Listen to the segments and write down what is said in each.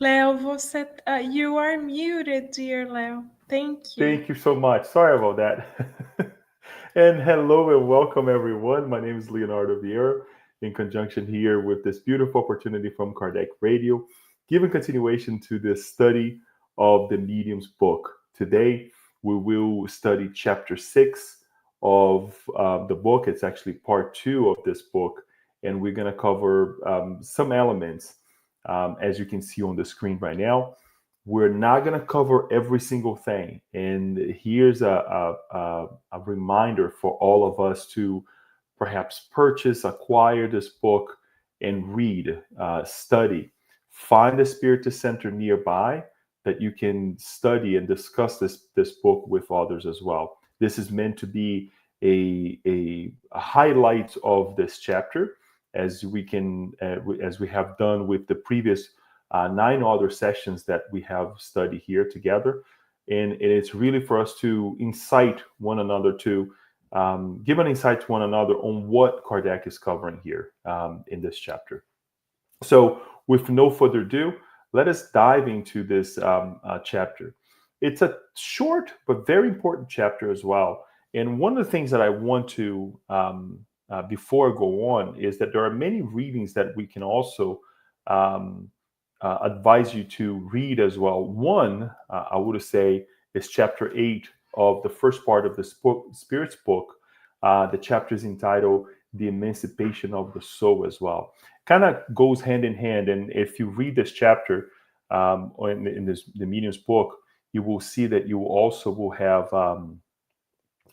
Leo, you are muted, dear Leo. Thank you. Thank you so much. Sorry about that. And hello and welcome, everyone. My name is Leonardo Vieira, in conjunction here with this beautiful opportunity from Kardec Radio, giving continuation to the study of the Medium's book. Today, we will study chapter 6 of the book. It's actually part 2 of this book, and we're going to cover some elements, as you can see on the screen right now. We're not going to cover every single thing. And here's a reminder for all of us to perhaps purchase, acquire this book, and read, study. Find a Spiritist center nearby that you can study and discuss this book with others as well. This is meant to be a highlight of this chapter, as as we have done with the previous 9 other sessions that we have studied here together. And it's really for us to incite one another to give an insight to one another on what Kardec is covering here in this chapter. So, with no further ado, let us dive into this chapter. It's a short but very important chapter as well. And one of the things that I want to, before I go on, is that there are many readings that we can also um, advise you to read as well. One, I would say, is chapter 8 of the first part of this book, Spirit's book. The chapter is entitled The Emancipation of the Soul as well. Kind of goes hand in hand. And if you read this chapter or in the Medium's book, you will see that you also will have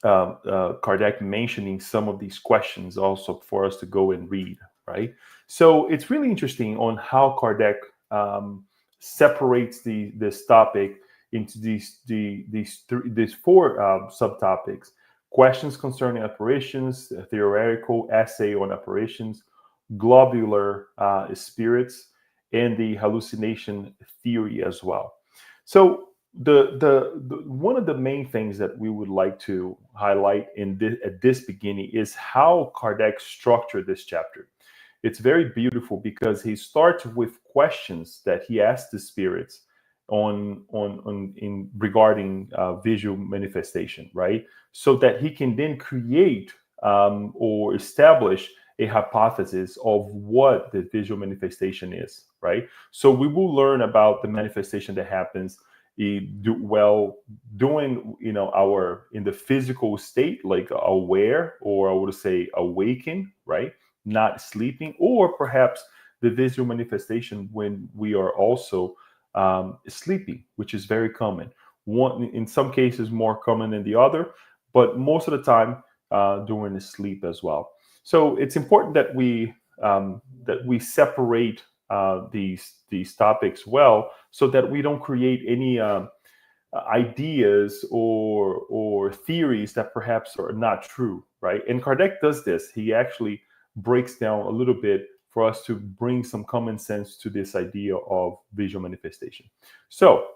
Kardec mentioning some of these questions also for us to go and read, right? So it's really interesting on how Kardec separates this topic into these four subtopics: questions concerning apparitions, a theoretical essay on apparitions, globular spirits, and the hallucination theory as well. So the one of the main things that we would like to highlight at this beginning is how Kardec structured this chapter. It's very beautiful because he starts with questions that he asks the spirits on in regarding visual manifestation, right? So that he can then create or establish a hypothesis of what the visual manifestation is, right? So we will learn about the manifestation that happens doing our in the physical state, like aware, or I would say awaken, right? Not sleeping, or perhaps the visual manifestation when we are also sleeping, which is very common. One, in some cases, more common than the other, but most of the time during the sleep as well. So it's important that we separate these topics well, so that we don't create any ideas or theories that perhaps are not true, right? And Kardec does this. He actually breaks down a little bit for us to bring some common sense to this idea of visual manifestation. So,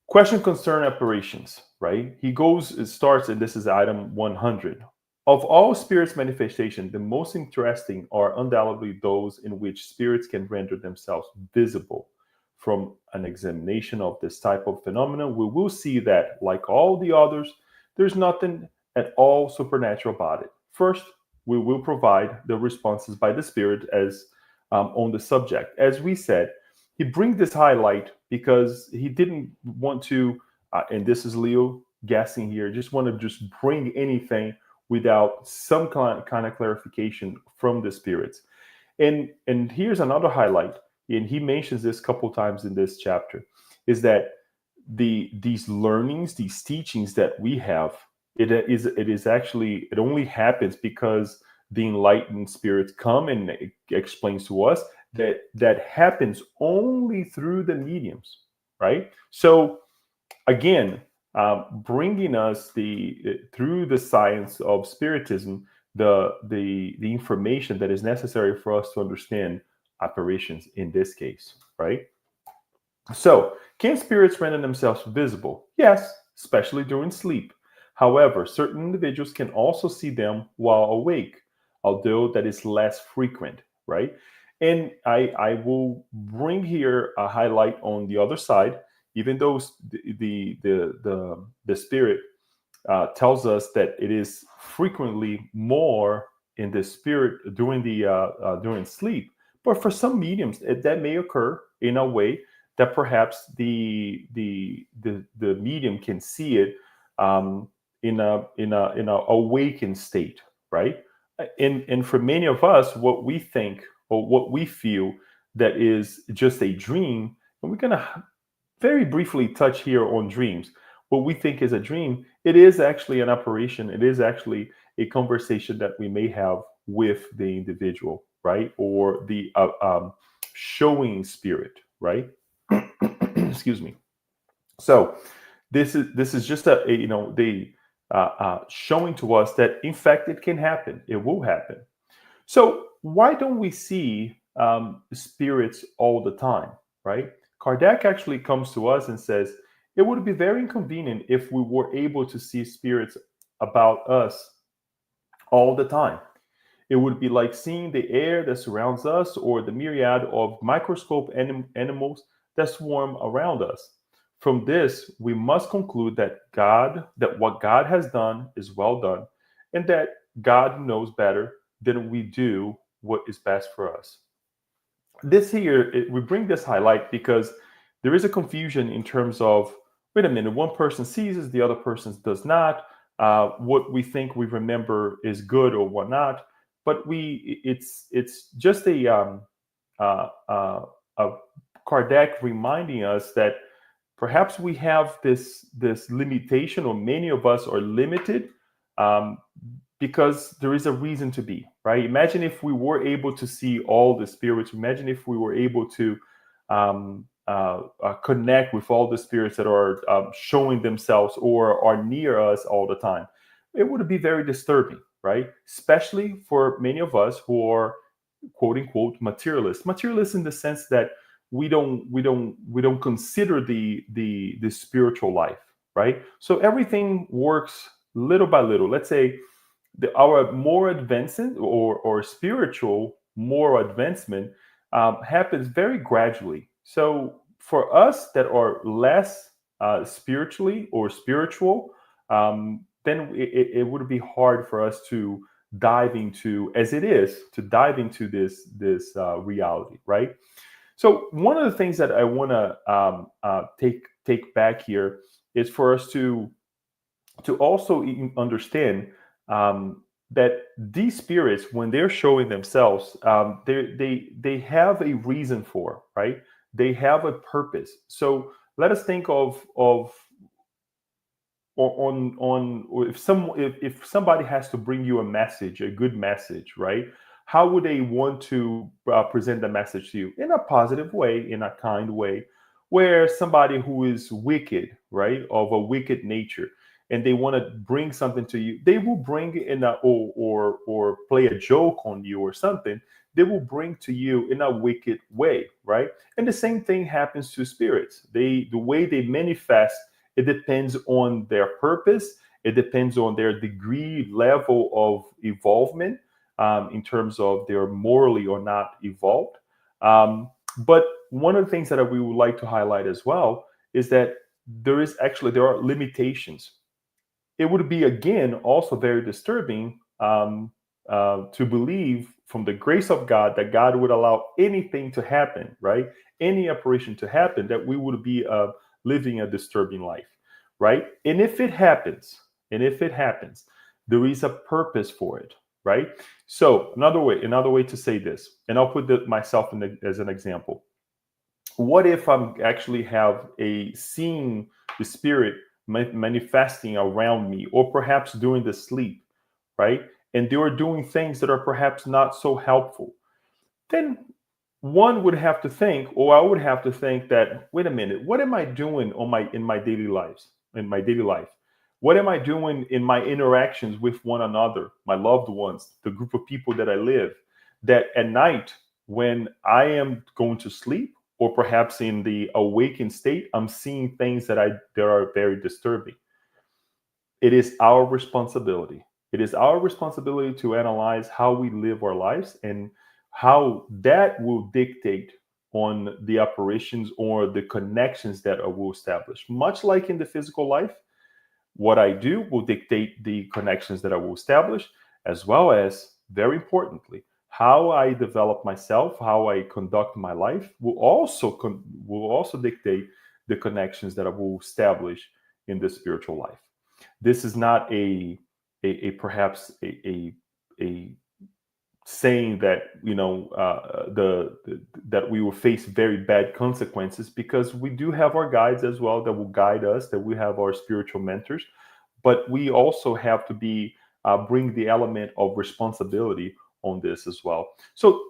question concern apparitions, right? It starts, and this is item 100. Of all spirits' manifestation, the most interesting are undoubtedly those in which spirits can render themselves visible. From an examination of this type of phenomenon, we will see that, like all the others, there's nothing at all supernatural about it. First, we will provide the responses by the spirit as on the subject. As we said, he brings this highlight because he didn't want to, and this is Leo guessing here, just want to just bring anything without some kind of clarification from the spirits. And here's another highlight, and he mentions this a couple times in this chapter, is that these learnings, these teachings that we have, it only happens because the enlightened spirits come and explains to us that happens only through the mediums, right? So again, bringing us through the science of spiritism the information that is necessary for us to understand apparitions in this case, right? So, can spirits render themselves visible? Yes, especially during sleep. However, certain individuals can also see them while awake, although that is less frequent, right? And I will bring here a highlight on the other side, even though the spirit tells us that it is frequently more in the spirit during sleep. But for some mediums, that may occur in a way that perhaps the medium can see it um, in a awakened state, right? And for many of us, what we think or what we feel that is just a dream, and we're gonna very briefly touch here on dreams. What we think is a dream, it is actually an operation. It is actually a conversation that we may have with the individual, right? Or the showing spirit, right? Excuse me. So this is just the showing to us that in fact it can happen. It will happen. So why don't we see spirits all the time, right? Kardec actually comes to us and says it would be very inconvenient if we were able to see spirits about us all the time. It would be like seeing the air that surrounds us or the myriad of microscope animals that swarm around us. From this, we must conclude that what God has done is well done, and that God knows better than we do what is best for us. This here, we bring this highlight because there is a confusion in terms of, wait a minute, one person sees it, the other person does not. What we think we remember is good or what not, but it's just uh, uh, a Kardec reminding us that perhaps we have this limitation, or many of us are limited, um, because there is a reason to be, right? Imagine if we were able to see all the spirits. Imagine if we were able to connect with all the spirits that are showing themselves or are near us all the time. It would be very disturbing, right? Especially for many of us who are quote unquote materialists. Materialists in the sense that we don't consider the spiritual life, right? So everything works little by little. Let's say our more advancement or spiritual more advancement happens very gradually. So for us that are less spiritually or spiritual, then it would be hard for us to dive into, as it is, to dive into this reality, right? So one of the things that I want to take back here is for us to also understand that these spirits, when they're showing themselves, they have a reason for, right? They have a purpose. So let us think of on if somebody has to bring you a message, a good message, right? How would they want to present the message to you? In a positive way, in a kind way, where somebody who is wicked, right, of a wicked nature, and they want to bring something to you, they will bring in a or play a joke on you or something. They will bring to you in a wicked way, right? And the same thing happens to spirits. The way they manifest, it depends on their purpose. It depends on their degree level of evolvement, in terms of they're morally or not evolved. But one of the things that we would like to highlight as well is that there are limitations. It would be again also very disturbing to believe from the grace of God that God would allow anything to happen, right? Any operation to happen, that we would be living a disturbing life, right? And if it happens, there is a purpose for it, right? So another way to say this, and I'll put myself as an example. What if I'm actually have a seeing the spirit manifesting around me, or perhaps during the sleep, right? And they are doing things that are perhaps not so helpful. Then one would have to think, or I would have to think that, wait a minute, what am I doing in my daily lives, in my daily life? What am I doing in my interactions with one another, my loved ones, the group of people that I live, that at night when I am going to sleep, or perhaps in the awakened state, I'm seeing things that are very disturbing. It is our responsibility. It is our responsibility to analyze how we live our lives, and how that will dictate on the operations or the connections that I will establish. Much like in the physical life, what I do will dictate the connections that I will establish, as well as, very importantly, how I develop myself, how I conduct my life will also dictate the connections that I will establish in the spiritual life. This is not a perhaps a saying that that we will face very bad consequences, because we do have our guides as well that will guide us, that we have our spiritual mentors, but we also have to be bring the element of responsibility on this as well. So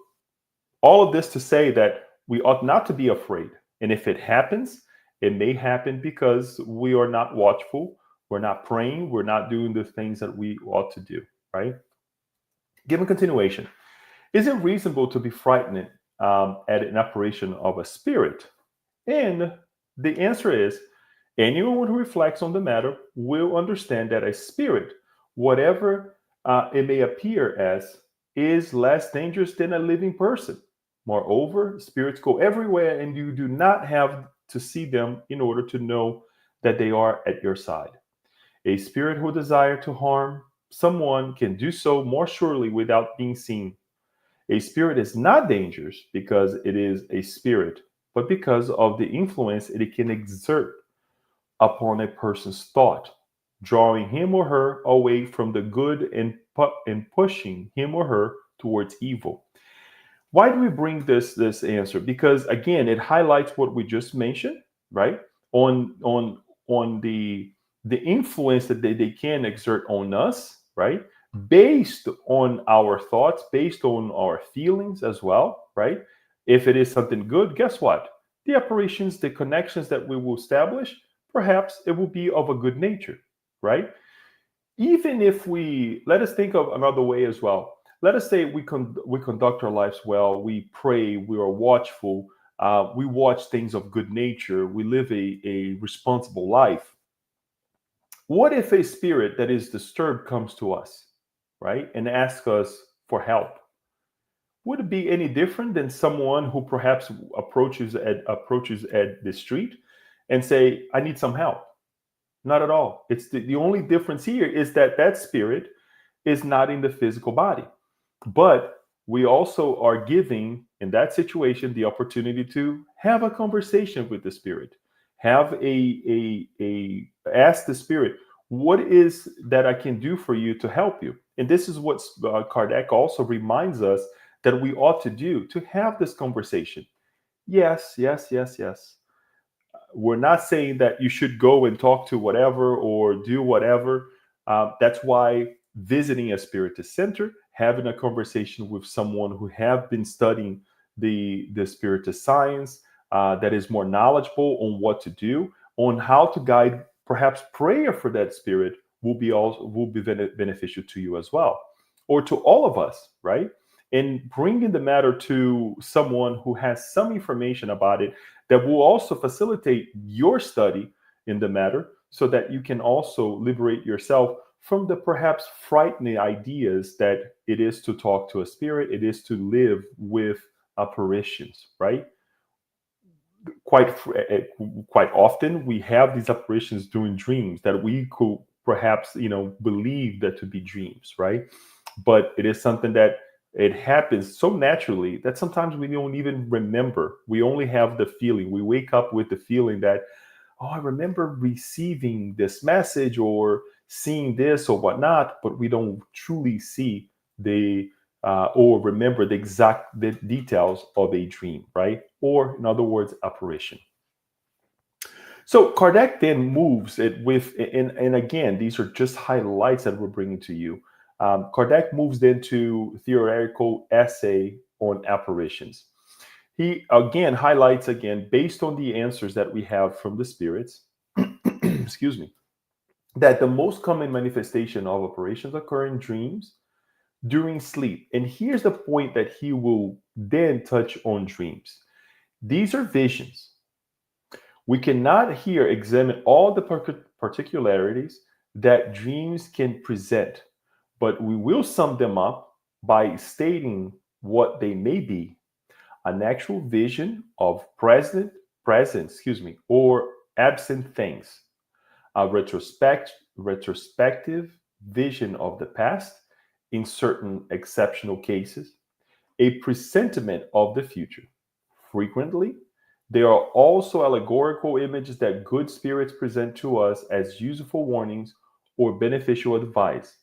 all of this to say that we ought not to be afraid, and if it happens, it may happen because we are not watchful, we're not praying, we're not doing the things that we ought to do, right? Given continuation, is it reasonable to be frightened at an apparition of a spirit? And the answer is, anyone who reflects on the matter will understand that a spirit, whatever it may appear as, is less dangerous than a living person. Moreover, spirits go everywhere, and you do not have to see them in order to know that they are at your side. A spirit who desires to harm someone can do so more surely without being seen. A spirit is not dangerous because it is a spirit, but because of the influence it can exert upon a person's thought, drawing him or her away from the good and pushing him or her towards evil. Why do we bring this answer? Because again, it highlights what we just mentioned, right? On the influence that they can exert on us, right? Based on our thoughts, based on our feelings as well, right? If it is something good, guess what? The operations, the connections that we will establish, perhaps it will be of a good nature, right? Even if we, let us think of another way as well. Let us say we conduct our lives well, we pray, we are watchful, we watch things of good nature, we live a responsible life. What if a spirit that is disturbed comes to us, right, and asks us for help? Would it be any different than someone who perhaps approaches at the street and say, "I need some help"? Not at all. It's the only difference here is that that spirit is not in the physical body. But we also are giving, in that situation, the opportunity to have a conversation with the spirit. Have a ask the spirit, what is that I can do for you to help you? And this is what Kardec also reminds us that we ought to do, to have this conversation. Yes, yes, yes, yes. We're not saying that you should go and talk to whatever or do whatever. That's why visiting a spiritist center, having a conversation with someone who have been studying the spiritist science, that is more knowledgeable on what to do, on how to guide, perhaps prayer for that spirit will be beneficial to you as well, or to all of us, right? And bringing the matter to someone who has some information about it that will also facilitate your study in the matter, so that you can also liberate yourself from the perhaps frightening ideas that it is to talk to a spirit, it is to live with apparitions, right? Quite quite often we have these apparitions during dreams that we could perhaps believe that to be dreams, right? But it is something that it happens so naturally that sometimes we don't even remember. We only have the feeling. We wake up with the feeling that, oh, I remember receiving this message or seeing this or whatnot, but we don't truly see the or remember the details of a dream, right? Or in other words, apparition. So Kardec then moves it with, and again, these are just highlights that we're bringing to you. Kardec moves into theoretical essay on apparitions. He again highlights again, based on the answers that we have from the spirits, excuse me, that the most common manifestation of apparitions occur in dreams during sleep. And here's the point that he will then touch on dreams. These are visions. We cannot here examine all the particularities that dreams can present, but we will sum them up by stating what they may be, an actual vision of present, or absent things, a retrospective vision of the past in certain exceptional cases, a presentiment of the future. Frequently, there are also allegorical images that good spirits present to us as useful warnings or beneficial advice.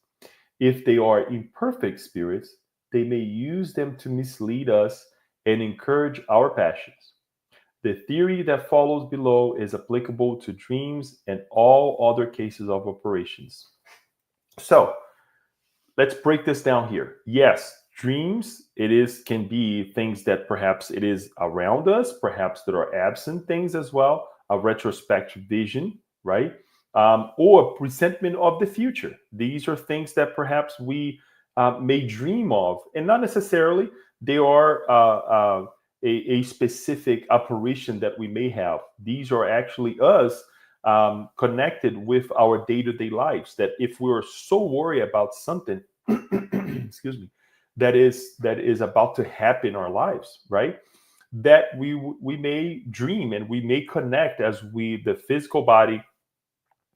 If they are imperfect spirits, they may use them to mislead us and encourage our passions. The theory that follows below is applicable to dreams and all other cases of operations. So, let's break this down here. Yes, dreams, it is can be things that perhaps it is around us, perhaps that are absent things as well, a retrospective vision, right? Or presentiment of the future. These are things that perhaps we may dream of, and not necessarily they are a specific apparition that we may have. These are actually us connected with our day-to-day lives, that if we're so worried about something excuse me, that is about to happen in our lives, right, that we may dream and we may connect as we the physical body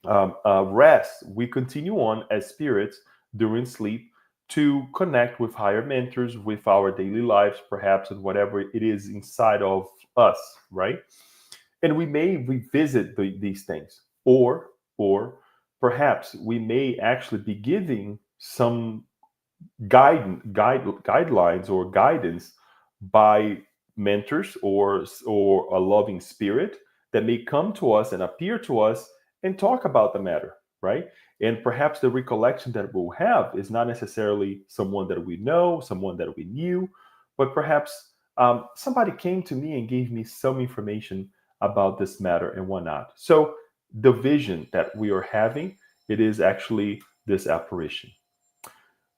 rest, we continue on as spirits during sleep to connect with higher mentors, with our daily lives perhaps, and whatever it is inside of us, right? And we may revisit these things, or perhaps we may actually be giving some guidelines or guidance by mentors, or a loving spirit that may come to us and appear to us and talk about the matter, right? And perhaps the recollection that we'll have is not necessarily someone that we know, someone that we knew, but perhaps somebody came to me and gave me some information about this matter and whatnot. So the vision that we are having, it is actually this apparition.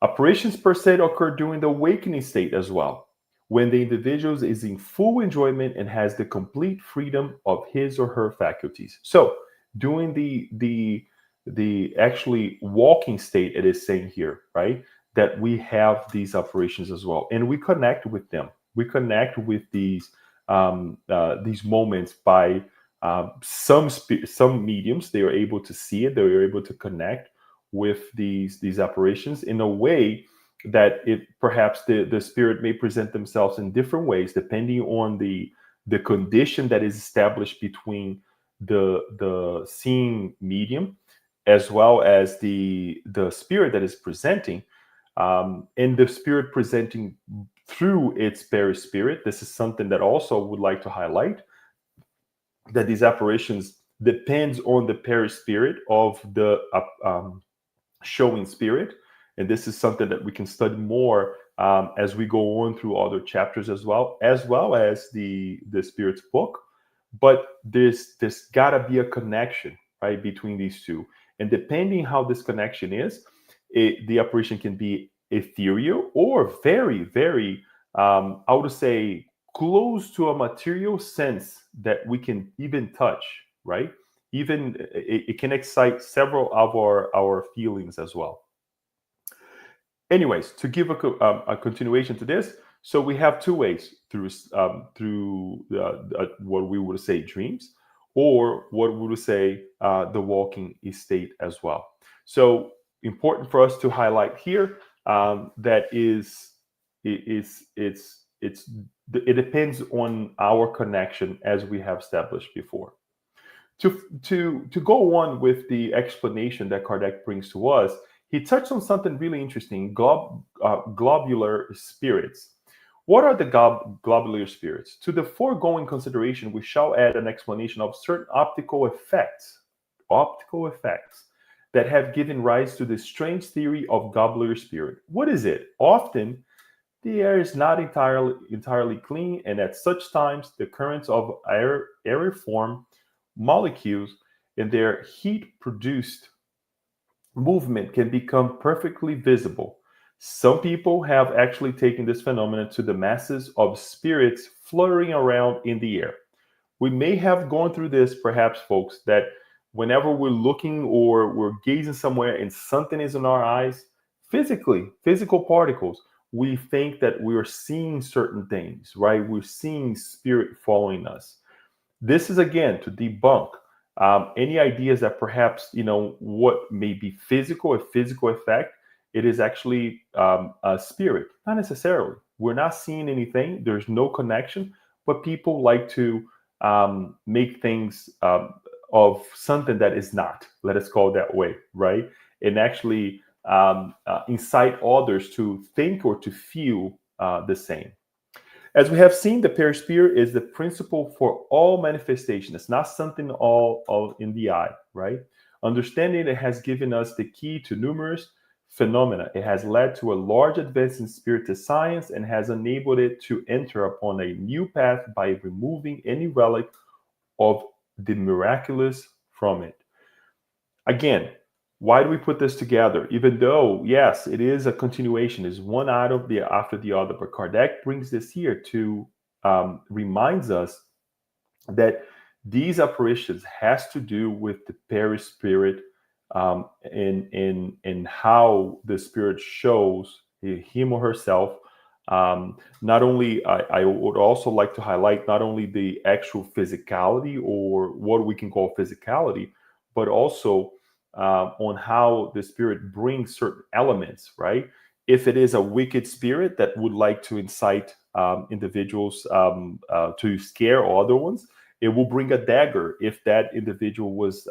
Apparitions per se occur during the awakening state as well, when the individual is in full enjoyment and has the complete freedom of his or her faculties. So during the actually walking state, it is saying here, right, that we have these apparitions as well, and we connect with them. We connect with these moments by some mediums. They are able to see it. They are able to connect with these apparitions in a way that it perhaps the spirit may present themselves in different ways depending on the condition that is established between the seeing medium as well as the spirit that is presenting, and the spirit presenting through its perispirit. This is something that also would like to highlight, that these apparitions depends on the perispirit of the showing spirit. And this is something that we can study more as we go on through other chapters, as well as the spirit's book. But there's gotta be a connection, right, between these two. And depending how this connection is, the apparition can be ethereal or very, very, I would say, close to a material sense that we can even touch, right? Even it can excite several of our feelings as well. Anyways, to give a continuation to this, so we have two ways through what we would say dreams, or what we would say the walking state as well. So important for us to highlight here, that is it depends on our connection, as we have established before. To go on with the explanation that Kardec brings to us, he touched on something really interesting: globular spirits. What are the globular spirits? To the foregoing consideration, we shall add an explanation of certain optical effects that have given rise to the strange theory of globular spirit. What is it? Often, the air is not entirely clean, and at such times, the currents of aeriform molecules in their heat produced movement can become perfectly visible. Some people have actually taken this phenomenon to the masses of spirits fluttering around in the air. We may have gone through this, perhaps, folks, that whenever we're looking or we're gazing somewhere and something is in our eyes, physical particles, we think that we're seeing certain things, right? We're seeing spirit following us. This is again to debunk any ideas that perhaps what may be physical, a physical effect. It is actually a spirit, not necessarily. We're not seeing anything. There's no connection, but people like to make things of something that is not. Let us call it that way, right? And actually incite others to think or to feel the same. As we have seen, the perisphere is the principle for all manifestation. It's not something all in the eye, right? Understanding it has given us the key to numerous phenomena. It has led to a large advance in spirit science and has enabled it to enter upon a new path by removing any relic of the miraculous from it. Again, why do we put this together? Even though, yes, it is a continuation, is one out of the after the other, but Kardec brings this here to reminds us that these apparitions has to do with the perispirit in how the spirit shows him or herself. Not only, I would also like to highlight not only the actual physicality or what we can call physicality, but also on how the spirit brings certain elements, right? If it is a wicked spirit that would like to incite individuals to scare other ones, it will bring a dagger if that individual was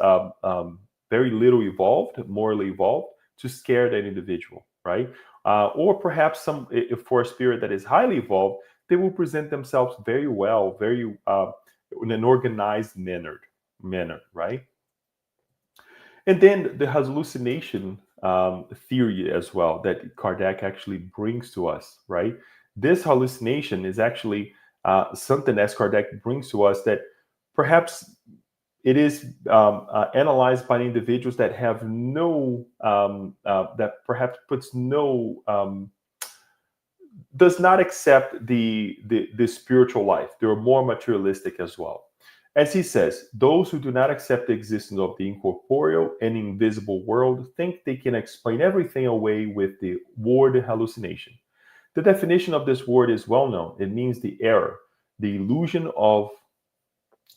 very little evolved, morally evolved, to scare that individual, right? Or perhaps if for a spirit that is highly evolved, they will present themselves very well, very in an organized manner, right? And then the hallucination theory as well that Kardec actually brings to us, right? This hallucination is actually something as Kardec brings to us that perhaps it is analyzed by individuals that have no, that perhaps puts no, does not accept the spiritual life. They're more materialistic as well. As he says, those who do not accept the existence of the incorporeal and invisible world think they can explain everything away with the word hallucination. The definition of this word is well known. It means the error, the illusion of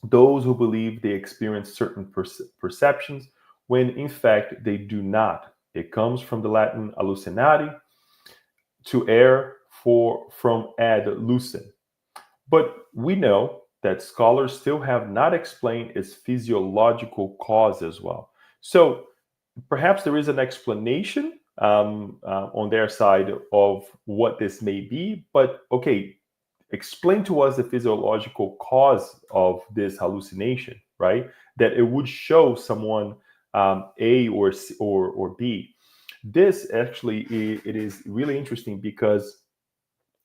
those who believe they experience certain perceptions when in fact they do not. It comes from the Latin hallucinati, to err, from ad lucem. But we know that scholars still have not explained its physiological cause as well. So perhaps there is an explanation on their side of what this may be, but okay, explain to us the physiological cause of this hallucination, right? That it would show someone A or B. This actually it is really interesting because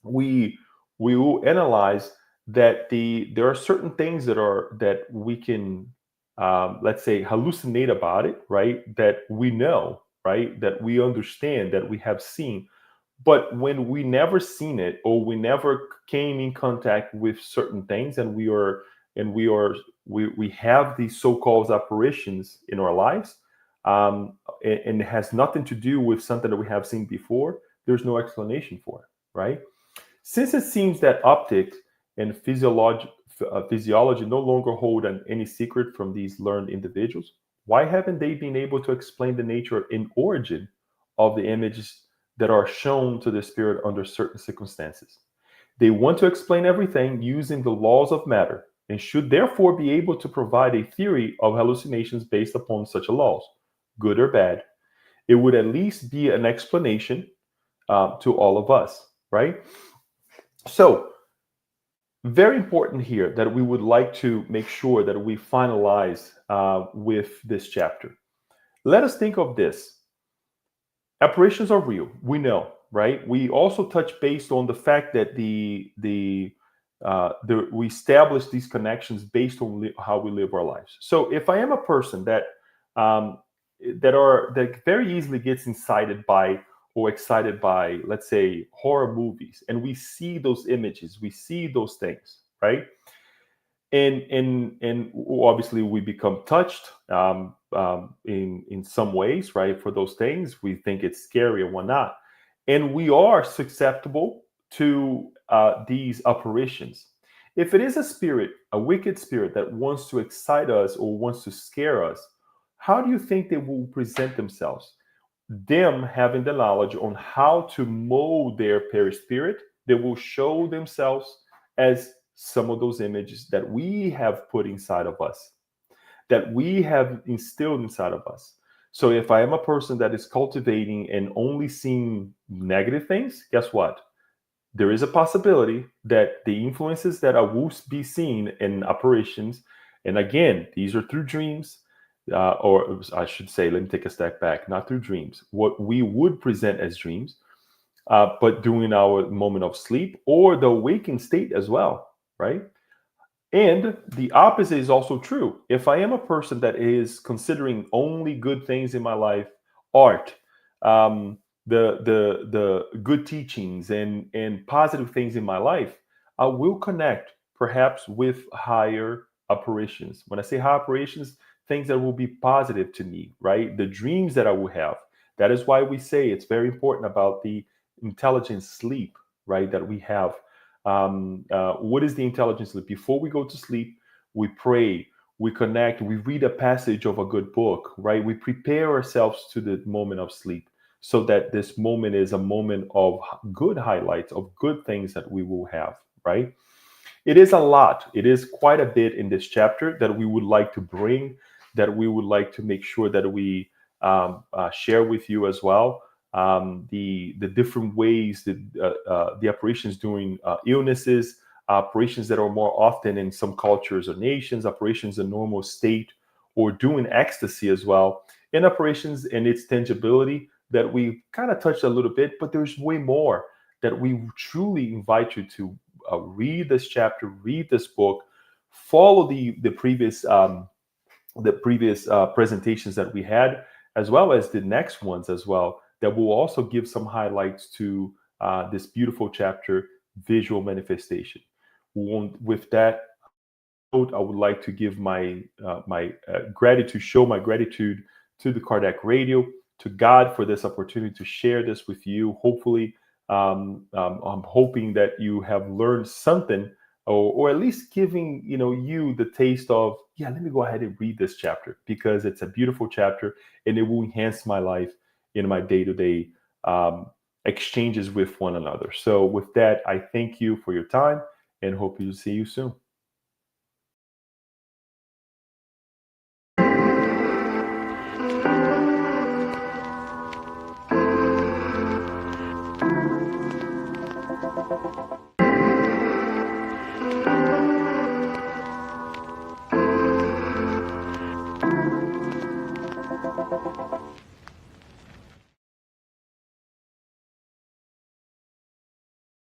we will analyze that there are certain things that we can let's say hallucinate about it, right? That we know, right? That we understand, that we have seen, but when we never seen it or we never came in contact with certain things and we have these so-called apparitions in our lives, and it has nothing to do with something that we have seen before, there's no explanation for it, right? Since it seems that optics and physiology no longer hold any secret from these learned individuals, why haven't they been able to explain the nature and origin of the images that are shown to the spirit under certain circumstances? They want to explain everything using the laws of matter and should therefore be able to provide a theory of hallucinations based upon such laws, good or bad. It would at least be an explanation to all of us, right? So, very important here that we would like to make sure that we finalize with this chapter. Let us think of this. Apparitions are real. We know, right? We also touch based on the fact that we establish these connections based on how we live our lives. So, if I am a person um, that very easily gets incited by or excited by, let's say, horror movies, and we see those images, we see those things, right? And obviously we become touched in some ways, right? For those things, we think it's scary and whatnot. and we are susceptible to these apparitions. If it is a spirit, a wicked spirit that wants to excite us or wants to scare us, how do you think they will present themselves? Them having the knowledge on how to mold their perispirit, they will show themselves as some of those images that we have put inside of us, that we have instilled inside of us. So if I am a person that is cultivating and only seeing negative things, guess what? There is a possibility that the influences that I will be seeing in apparitions, and again, these are through dreams, or I should say, let me take a step back, not through dreams, what we would present as dreams, but during our moment of sleep or the waking state as well, right? And the opposite is also true. If I am a person that is considering only good things in my life, art, the good teachings and positive things in my life, I will connect perhaps with higher apparitions. When I say high apparitions, things that will be positive to me, right? The dreams that I will have. That is why we say it's very important about the intelligent sleep, right? That we have. What is the intelligence sleep? Before we go to sleep, we pray, we connect, we read a passage of a good book, right? We prepare ourselves to the moment of sleep so that this moment is a moment of good highlights, of good things that we will have, right? It is a lot. It is quite a bit in this chapter that we would like to bring, that we would like to make sure that we share with you as well. The different ways that the operations during illnesses, operations that are more often in some cultures or nations, operations in normal state, or doing ecstasy as well, and operations and its tangibility that we kind of touched a little bit, but there's way more that we truly invite you to read this chapter, read this book, follow the previous presentations that we had, as well as the next ones as well, that will also give some highlights to this beautiful chapter, visual manifestation. With that note, I would like to give my gratitude, show my gratitude to the Kardec Radio, to God for this opportunity to share this with you. Hopefully, I'm hoping that you have learned something, or at least giving you the taste of, yeah, let me go ahead and read this chapter because it's a beautiful chapter and it will enhance my life in my day-to-day exchanges with one another. So with that, I thank you for your time and hope to see you soon.